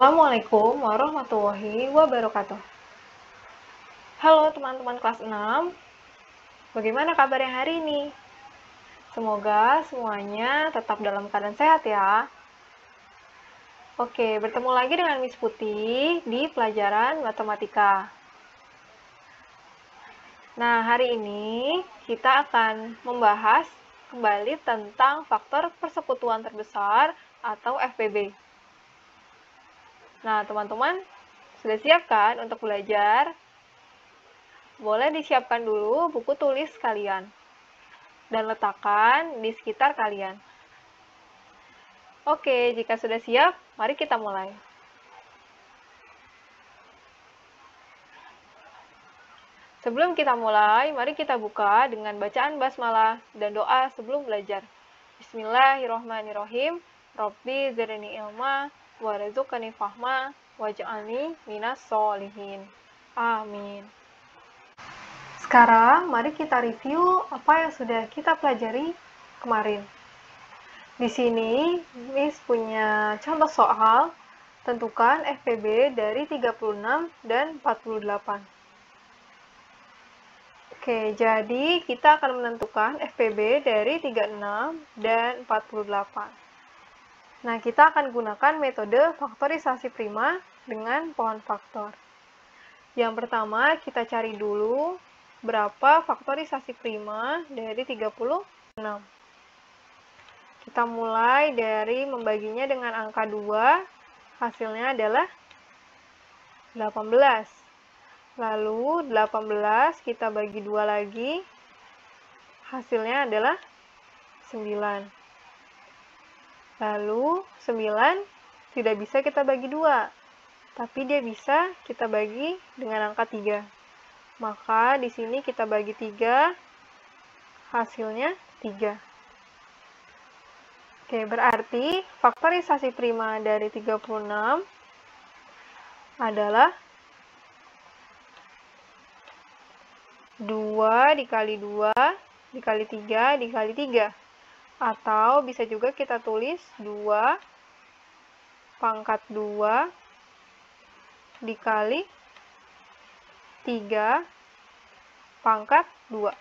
Assalamualaikum warahmatullahi wabarakatuh. Halo teman-teman kelas 6, bagaimana kabarnya hari ini? Semoga semuanya tetap dalam keadaan sehat ya. Oke, bertemu lagi dengan Miss Putih di pelajaran matematika. Nah, hari ini kita akan membahas kembali tentang faktor persekutuan terbesar atau FPB. Nah, teman-teman, sudah siap kan untuk belajar? Boleh disiapkan dulu buku tulis kalian dan letakkan di sekitar kalian. Oke, jika sudah siap, mari kita mulai. Sebelum kita mulai, mari kita buka dengan bacaan basmalah dan doa sebelum belajar. Bismillahirrohmanirrohim. Robbi zidni ilma warzuqni fahma waj'alni minas sholihin. Amin. Sekarang, mari kita review apa yang sudah kita pelajari kemarin. Di sini, Miss punya contoh soal, tentukan FPB dari 36 dan 48. Oke, jadi kita akan menentukan FPB dari 36 dan 48. Nah, kita akan gunakan metode faktorisasi prima dengan pohon faktor. Yang pertama, kita cari dulu berapa faktorisasi prima dari 36. Kita mulai dari membaginya dengan angka 2, hasilnya adalah 18. Lalu 18 kita bagi 2 lagi, hasilnya adalah 9. Lalu 9 tidak bisa kita bagi 2, tapi dia bisa kita bagi dengan angka 3. Maka di sini kita bagi 3, hasilnya 3. Oke, berarti faktorisasi prima dari 36 adalah 2 dikali 2 dikali 3 dikali 3. Atau bisa juga kita tulis 2 pangkat 2 dikali 3 pangkat 2.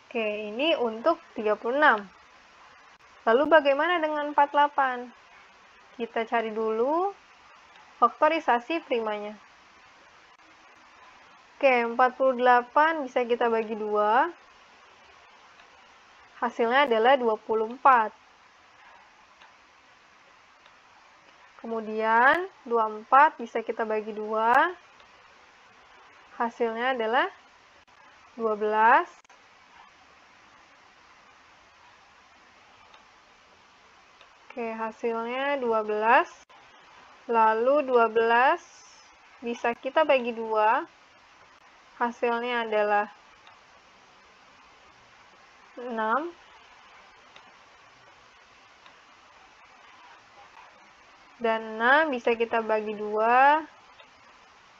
Oke, ini untuk 36. Lalu bagaimana dengan 48? Kita cari dulu faktorisasi primanya. Oke, 48 bisa kita bagi 2. Hasilnya adalah 24. Kemudian 24 bisa kita bagi 2. Hasilnya adalah 12. Oke, hasilnya 12. Lalu 12 bisa kita bagi 2. Hasilnya adalah 6. Dan 6 bisa kita bagi 2.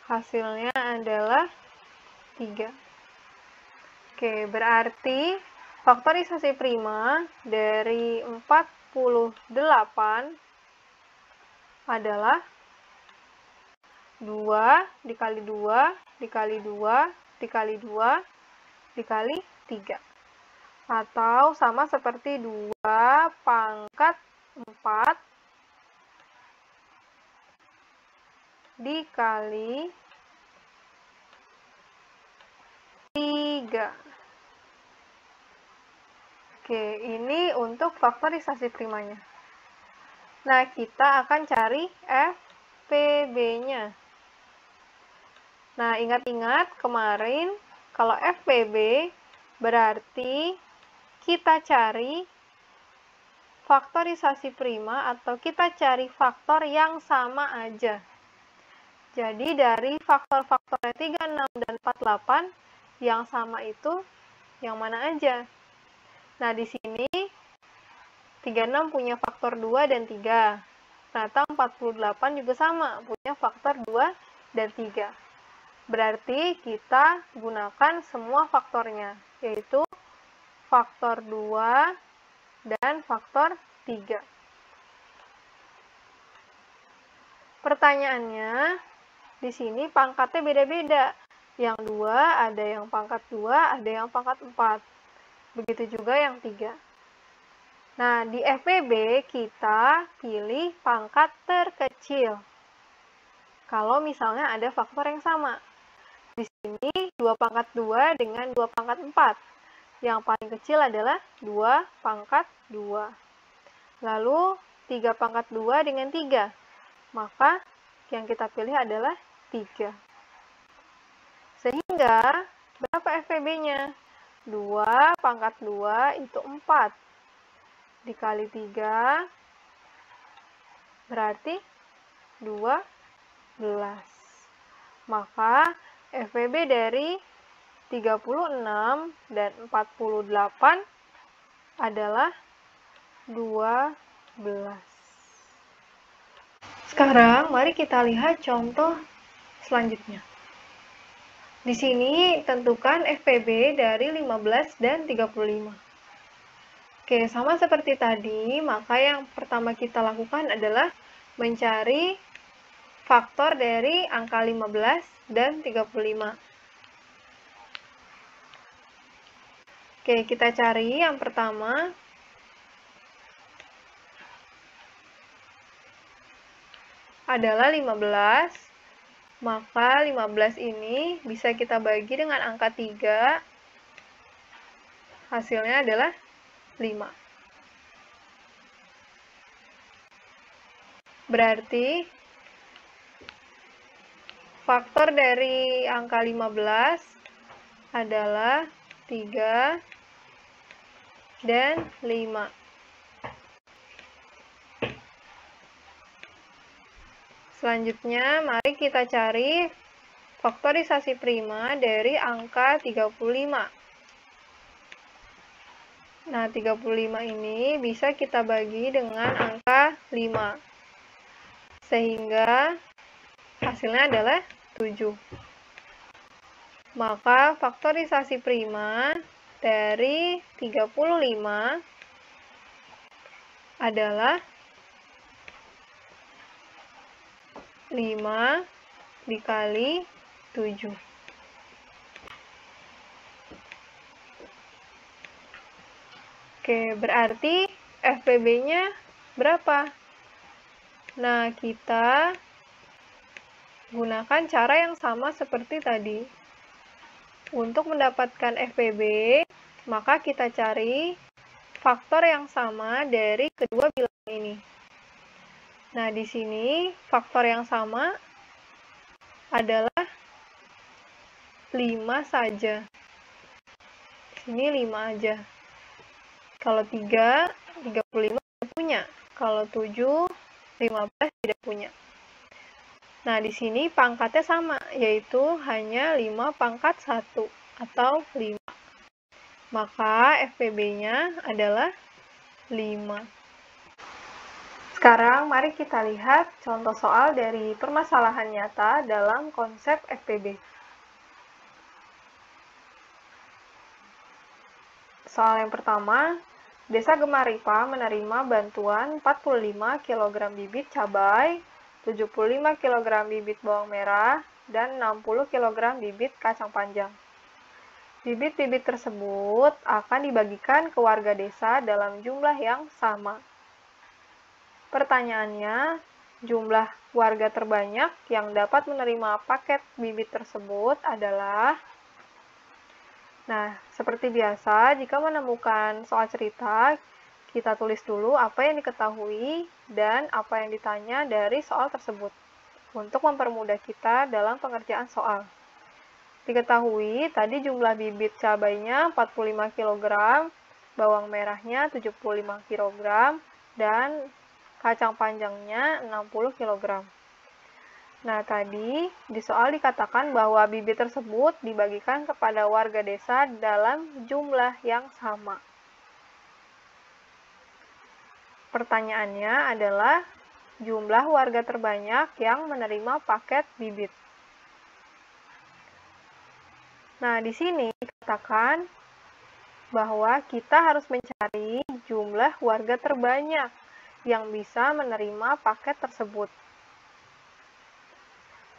Hasilnya adalah 3. Oke, berarti faktorisasi prima dari 48 adalah 2 dikali 2 dikali 2 dikali 2 dikali 3. Atau sama seperti 2 pangkat 4 dikali 3. Oke, ini untuk faktorisasi primanya. Nah, kita akan cari FPB-nya. Nah, ingat-ingat kemarin kalau FPB berarti kita cari faktorisasi prima atau kita cari faktor yang sama aja. Jadi dari faktor-faktornya 36 dan 48 yang sama itu yang mana aja? Nah, di sini 36 punya faktor 2 dan 3. Ternyata 48 juga sama, punya faktor 2 dan 3. Berarti kita gunakan semua faktornya, yaitu faktor 2 dan faktor 3. Pertanyaannya, di sini pangkatnya beda-beda. Yang 2 ada yang pangkat 2, ada yang pangkat 4. Begitu juga yang 3. Nah, di FPB kita pilih pangkat terkecil. Kalau misalnya ada faktor yang sama. Di sini 2 pangkat 2 dengan 2 pangkat 4. Yang paling kecil adalah 2 pangkat 2. Lalu 3 pangkat 2 dengan 3. Maka yang kita pilih adalah 3. Sehingga berapa FPB-nya? 2 pangkat 2 itu 4. Dikali 3 berarti 12. Maka FPB dari 36 dan 48 adalah 12. Sekarang mari kita lihat contoh selanjutnya. Di sini tentukan FPB dari 15 dan 35. Oke, sama seperti tadi, maka yang pertama kita lakukan adalah mencari faktor dari angka 15 dan 35. Oke, kita cari yang pertama. Adalah 15, maka 15 ini bisa kita bagi dengan angka 3, hasilnya adalah 5. Berarti faktor dari angka 15 adalah 3 dan 5. Selanjutnya, mari kita cari faktorisasi prima dari angka 35. Nah, 35 ini bisa kita bagi dengan angka 5. Sehingga hasilnya adalah 7. Maka faktorisasi prima dari 35 adalah 5 dikali 7. Oke, berarti FPB-nya berapa? Nah, kita gunakan cara yang sama seperti tadi. Untuk mendapatkan FPB, maka kita cari faktor yang sama dari kedua bilangan ini. Nah, di sini faktor yang sama adalah 5 saja. Di sini 5 aja. Kalau 3, 35 tidak punya. Kalau 7, 15 tidak punya. Nah, di sini pangkatnya sama, yaitu hanya 5 pangkat 1 atau 5. Maka FPB-nya adalah 5. Sekarang mari kita lihat contoh soal dari permasalahan nyata dalam konsep FPB. Soal yang pertama, Desa Gemaripa menerima bantuan 45 kg bibit cabai, 75 kg bibit bawang merah, dan 60 kg bibit kacang panjang. Bibit-bibit tersebut akan dibagikan ke warga desa dalam jumlah yang sama. Pertanyaannya, jumlah warga terbanyak yang dapat menerima paket bibit tersebut adalah... Nah, seperti biasa, jika menemukan soal cerita, kita tulis dulu apa yang diketahui dan apa yang ditanya dari soal tersebut, untuk mempermudah kita dalam pengerjaan soal. Diketahui, tadi jumlah bibit cabainya 45 kg, bawang merahnya 75 kg, dan kacang panjangnya 60 kg. Nah, tadi di soal dikatakan bahwa bibit tersebut dibagikan kepada warga desa dalam jumlah yang sama. Pertanyaannya adalah jumlah warga terbanyak yang menerima paket bibit. Nah, di sini dikatakan bahwa kita harus mencari jumlah warga terbanyak yang bisa menerima paket tersebut.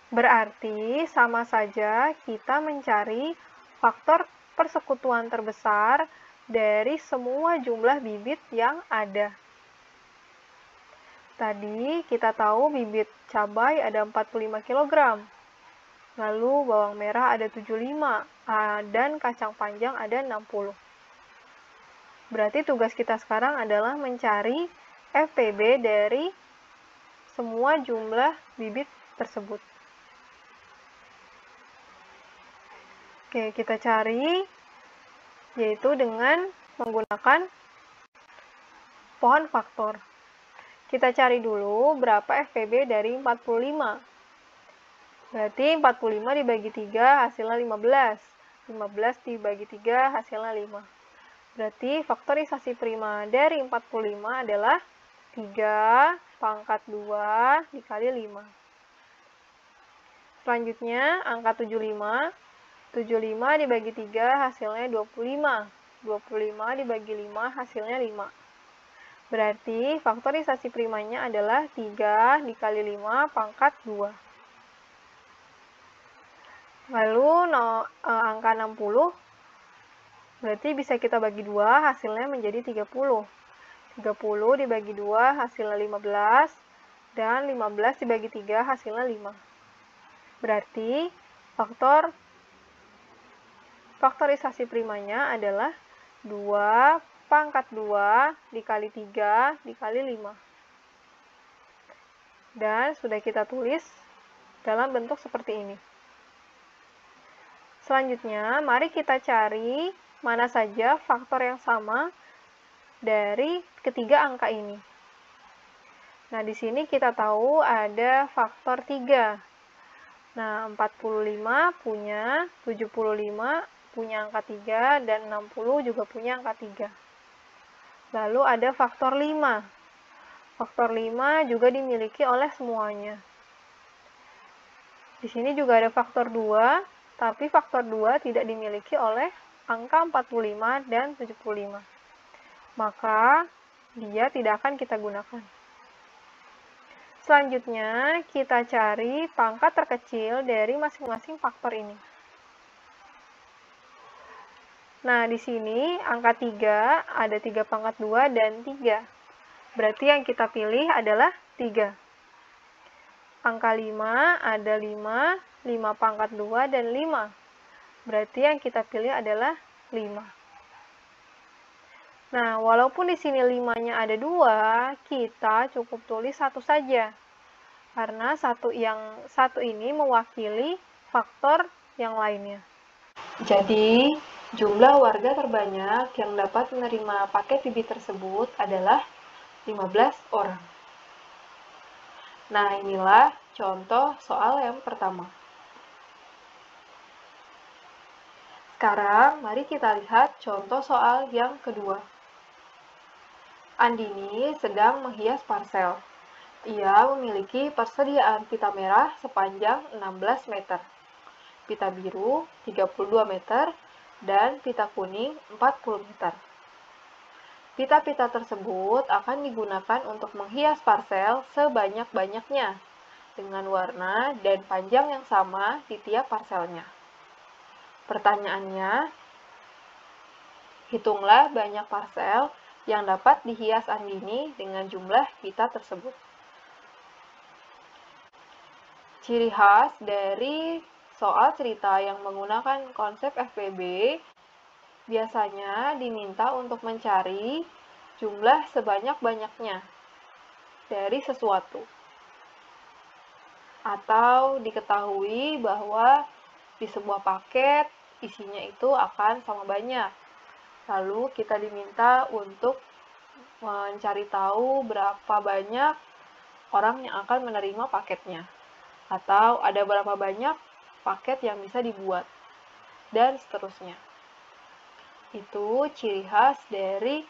Berarti sama saja kita mencari faktor persekutuan terbesar dari semua jumlah bibit yang ada. Tadi kita tahu bibit cabai ada 45 kg. Lalu bawang merah ada 75 dan kacang panjang ada 60. Berarti tugas kita sekarang adalah mencari FPB dari semua jumlah bibit tersebut. Oke, kita cari yaitu dengan menggunakan pohon faktor. Kita cari dulu berapa FPB dari 45. Berarti 45 dibagi 3 hasilnya 15. 15 dibagi 3 hasilnya 5. Berarti faktorisasi prima dari 45 adalah 3 pangkat 2 dikali 5. Selanjutnya angka 75. 75 dibagi 3 hasilnya 25. 25 dibagi 5 hasilnya 5. Berarti faktorisasi primanya adalah 3 dikali 5 pangkat 2. Lalu angka 60, berarti bisa kita bagi 2, hasilnya menjadi 30. 30 dibagi 2 hasilnya 15, dan 15 dibagi 3 hasilnya 5. Berarti faktorisasi primanya adalah 2 pangkat 2 dikali 3 dikali 5. Dan sudah kita tulis dalam bentuk seperti ini. Selanjutnya, mari kita cari mana saja faktor yang sama dari ketiga angka ini. Nah, di sini kita tahu ada faktor 3. Nah, 45 punya, 75 punya angka 3, dan 60 juga punya angka 3. Lalu ada faktor 5. Faktor 5 juga dimiliki oleh semuanya. Di sini juga ada faktor 2, tapi faktor 2 tidak dimiliki oleh angka 45 dan 75. Maka, dia tidak akan kita gunakan. Selanjutnya, kita cari pangkat terkecil dari masing-masing faktor ini. Nah, di sini angka 3 ada 3 pangkat 2 dan 3. Berarti yang kita pilih adalah 3. Angka 5 ada 5, 5 pangkat 2 dan 5. Berarti yang kita pilih adalah 5. Nah, walaupun di sini 5-nya ada 2, kita cukup tulis 1 saja. Karena satu ini mewakili faktor yang lainnya. Jadi, jumlah warga terbanyak yang dapat menerima paket bibit tersebut adalah 15 orang. Nah, inilah contoh soal yang pertama. Sekarang, mari kita lihat contoh soal yang kedua. Andini sedang menghias parsel. Ia memiliki persediaan pita merah sepanjang 16 meter, pita biru 32 meter, dan pita kuning 40 meter. Pita-pita tersebut akan digunakan untuk menghias parsel sebanyak-banyaknya, dengan warna dan panjang yang sama di tiap parselnya. Pertanyaannya, hitunglah banyak parsel yang dapat dihias Andini dengan jumlah pita tersebut. Ciri khas dari soal cerita yang menggunakan konsep FPB biasanya diminta untuk mencari jumlah sebanyak-banyaknya dari sesuatu. Atau diketahui bahwa di sebuah paket isinya itu akan sama banyak. Lalu kita diminta untuk mencari tahu berapa banyak orang yang akan menerima paketnya. Atau ada berapa banyak paket yang bisa dibuat, dan seterusnya. Itu ciri khas dari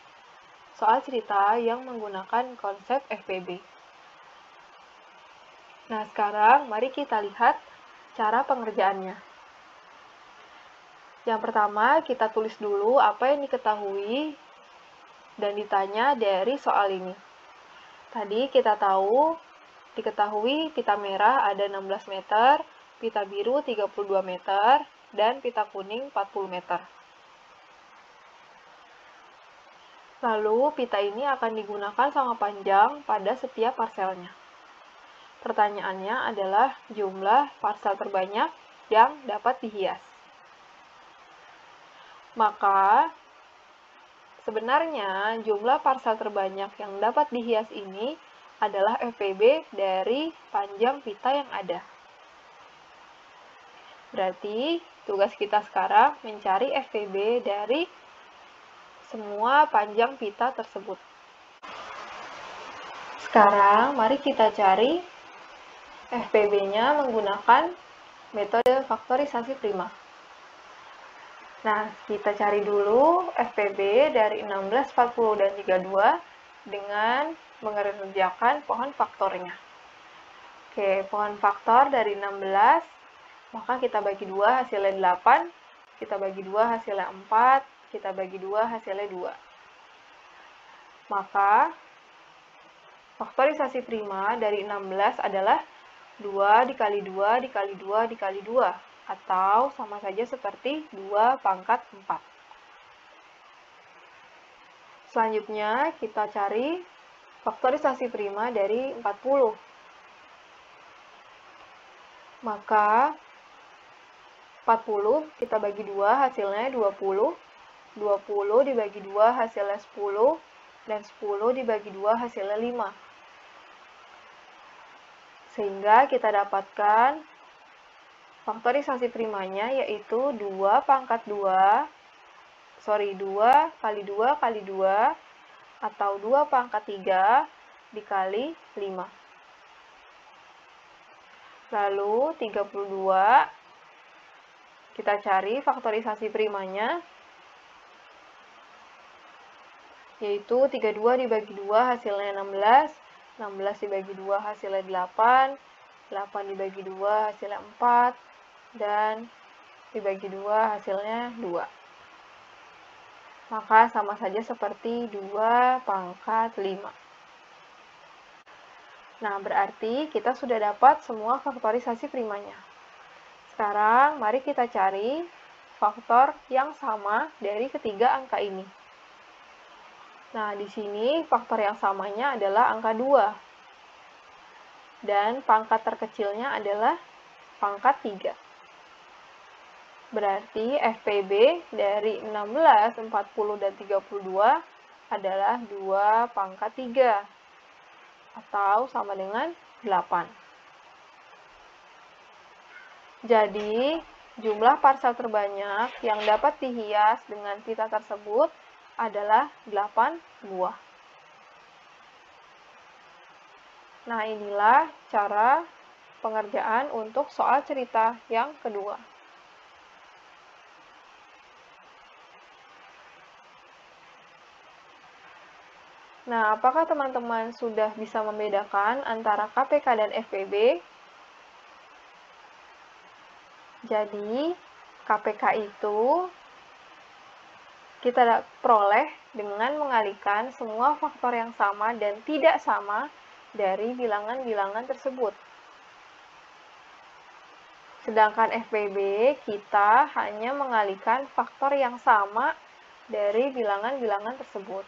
soal cerita yang menggunakan konsep FPB. Nah, sekarang mari kita lihat cara pengerjaannya. Yang pertama, kita tulis dulu apa yang diketahui dan ditanya dari soal ini. Tadi kita tahu Diketahui pita merah ada 16 meter, pita biru 32 meter, dan pita kuning 40 meter. Lalu, pita ini akan digunakan sama panjang pada setiap parselnya. Pertanyaannya adalah jumlah parsel terbanyak yang dapat dihias. Maka, sebenarnya jumlah parsel terbanyak yang dapat dihias ini adalah FPB dari panjang pita yang ada. Berarti, tugas kita sekarang mencari FPB dari semua panjang pita tersebut. Sekarang, mari kita cari FPB-nya menggunakan metode faktorisasi prima. Nah, kita cari dulu FPB dari 16, 40, dan 32 dengan mengerjakan pohon faktornya. Oke, pohon faktor dari 16, maka kita bagi 2 hasilnya 8, kita bagi 2 hasilnya 4, kita bagi 2 hasilnya 2. Maka, faktorisasi prima dari 16 adalah 2 dikali 2 dikali 2 dikali 2. Atau sama saja seperti 2 pangkat 4. Selanjutnya, kita cari faktorisasi prima dari 40. Maka, 40 kita bagi 2 hasilnya 20. 20 dibagi 2 hasilnya 10. Dan 10 dibagi 2 hasilnya 5. Sehingga kita dapatkan faktorisasi primanya yaitu 2 kali 2 kali 2 atau 2 pangkat 3 dikali 5. Lalu 32 kita cari faktorisasi primanya yaitu 32 dibagi 2 hasilnya 16, 16 dibagi 2 hasilnya 8, 8 dibagi 2 hasilnya 4, dan dibagi 2 hasilnya 2. Maka sama saja seperti 2 pangkat 5. Nah, berarti kita sudah dapat semua faktorisasi primanya. Sekarang, mari kita cari faktor yang sama dari ketiga angka ini. Nah, di sini faktor yang samanya adalah angka 2. Dan pangkat terkecilnya adalah pangkat 3. Berarti FPB dari 16, 40, dan 32 adalah 2 pangkat 3. Atau sama dengan 8. Jadi, jumlah parsel terbanyak yang dapat dihias dengan pita tersebut adalah 8 buah. Nah, inilah cara pengerjaan untuk soal cerita yang kedua. Nah, apakah teman-teman sudah bisa membedakan antara KPK dan FPB? Jadi, KPK itu kita peroleh dengan mengalihkan semua faktor yang sama dan tidak sama dari bilangan-bilangan tersebut. Sedangkan FPB, kita hanya mengalihkan faktor yang sama dari bilangan-bilangan tersebut.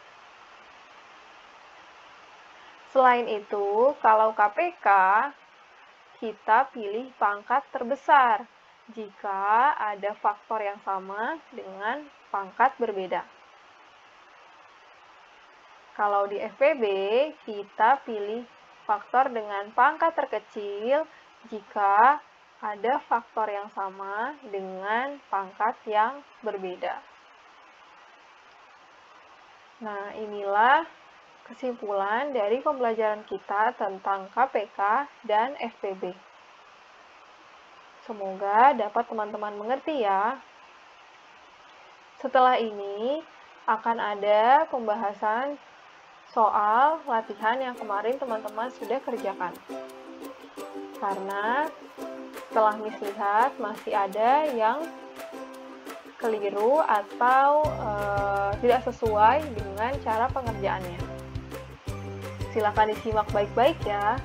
Selain itu, kalau KPK, kita pilih pangkat terbesar jika ada faktor yang sama dengan pangkat berbeda. Kalau di FPB, kita pilih faktor dengan pangkat terkecil jika ada faktor yang sama dengan pangkat yang berbeda. Nah, inilah kesimpulan dari pembelajaran kita tentang KPK dan FPB. Semoga dapat teman-teman mengerti ya. Setelah ini akan ada pembahasan soal latihan yang kemarin teman-teman sudah kerjakan. Karena setelah Miss lihat masih ada yang keliru atau tidak sesuai dengan cara pengerjaannya. Silakan disimak baik-baik ya.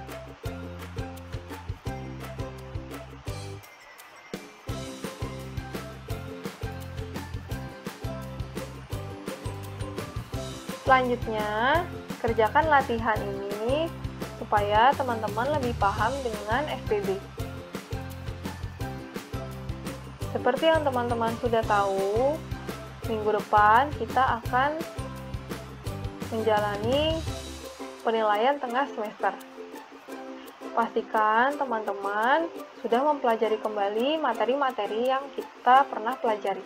Selanjutnya, kerjakan latihan ini supaya teman-teman lebih paham dengan FPB. Seperti yang teman-teman sudah tahu, minggu depan kita akan menjalani penilaian tengah semester. Pastikan teman-teman sudah mempelajari kembali materi-materi yang kita pernah pelajari.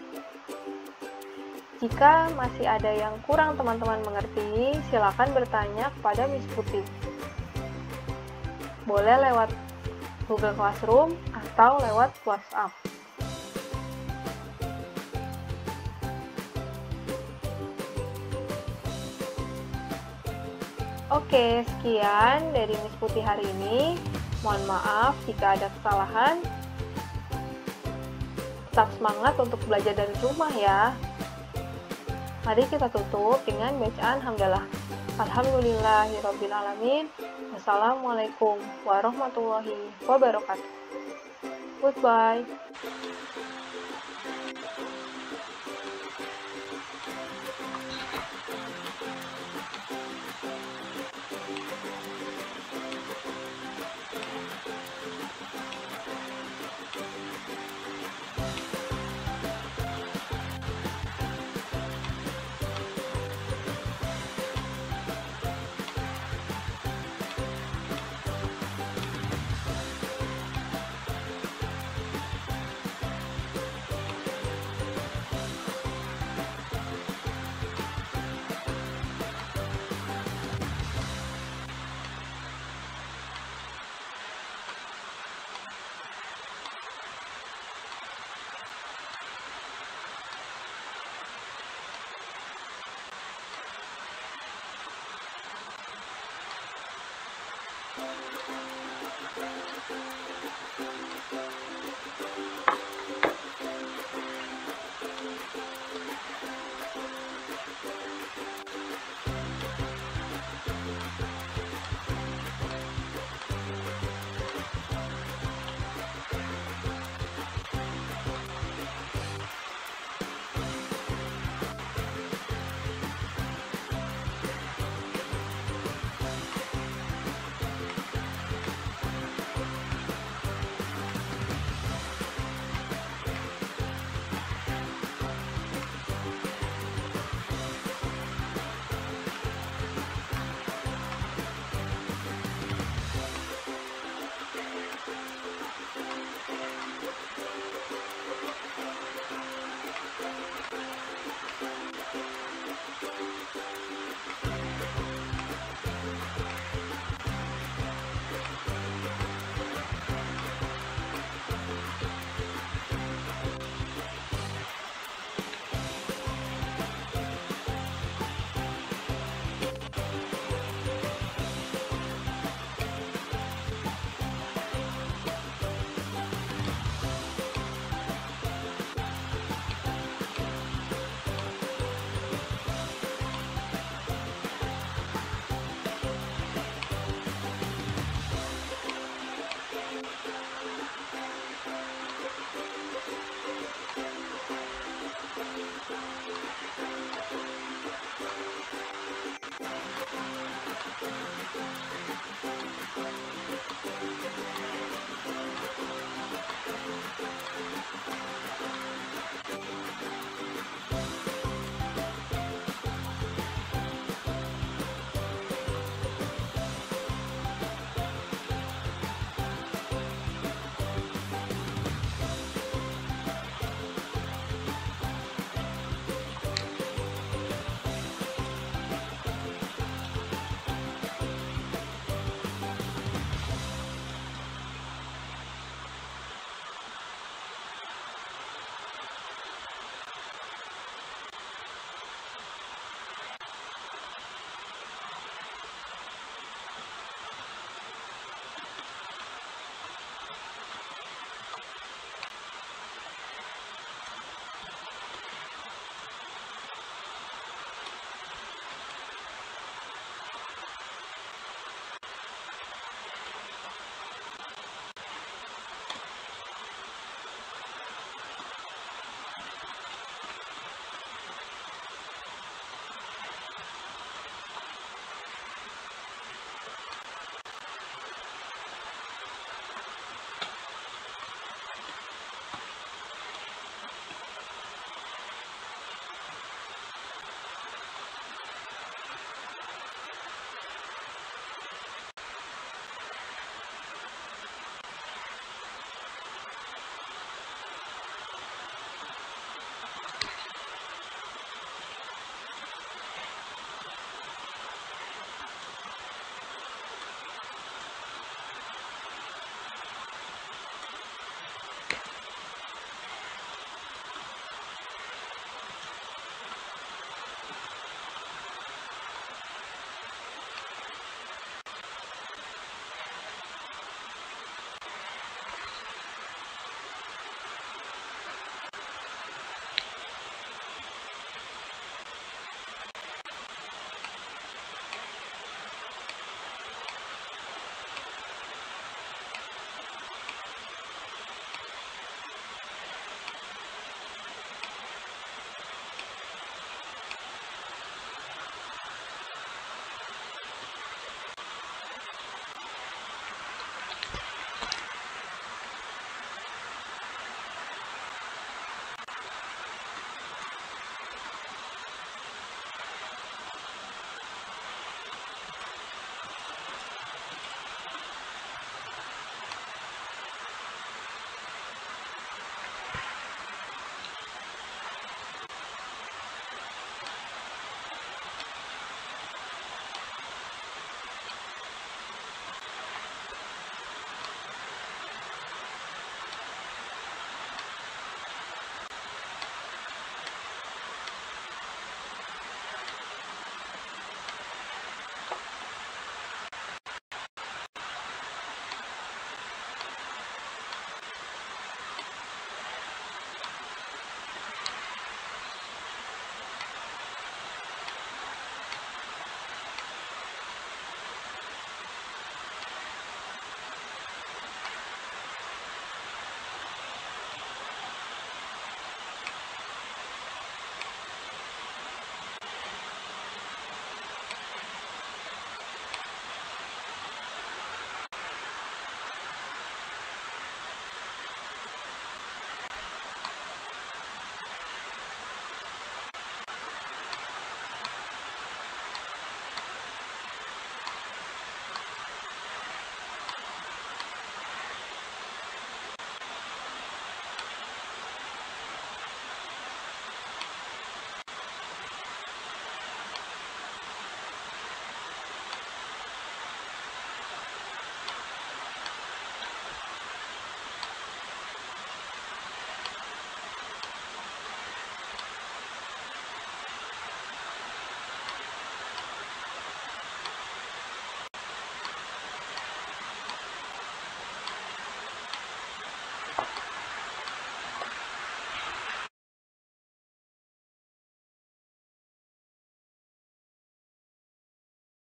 Jika masih ada yang kurang teman-teman mengerti, silakan bertanya kepada Miss Putih. Boleh lewat Google Classroom atau lewat WhatsApp. Oke, sekian dari Miss Putih hari ini. Mohon maaf jika ada kesalahan. Tetap semangat untuk belajar dari rumah ya. Mari kita tutup dengan bacaan hamdalah. Alhamdulillahirrabbilalamin. Wassalamualaikum warahmatullahi wabarakatuh. Goodbye.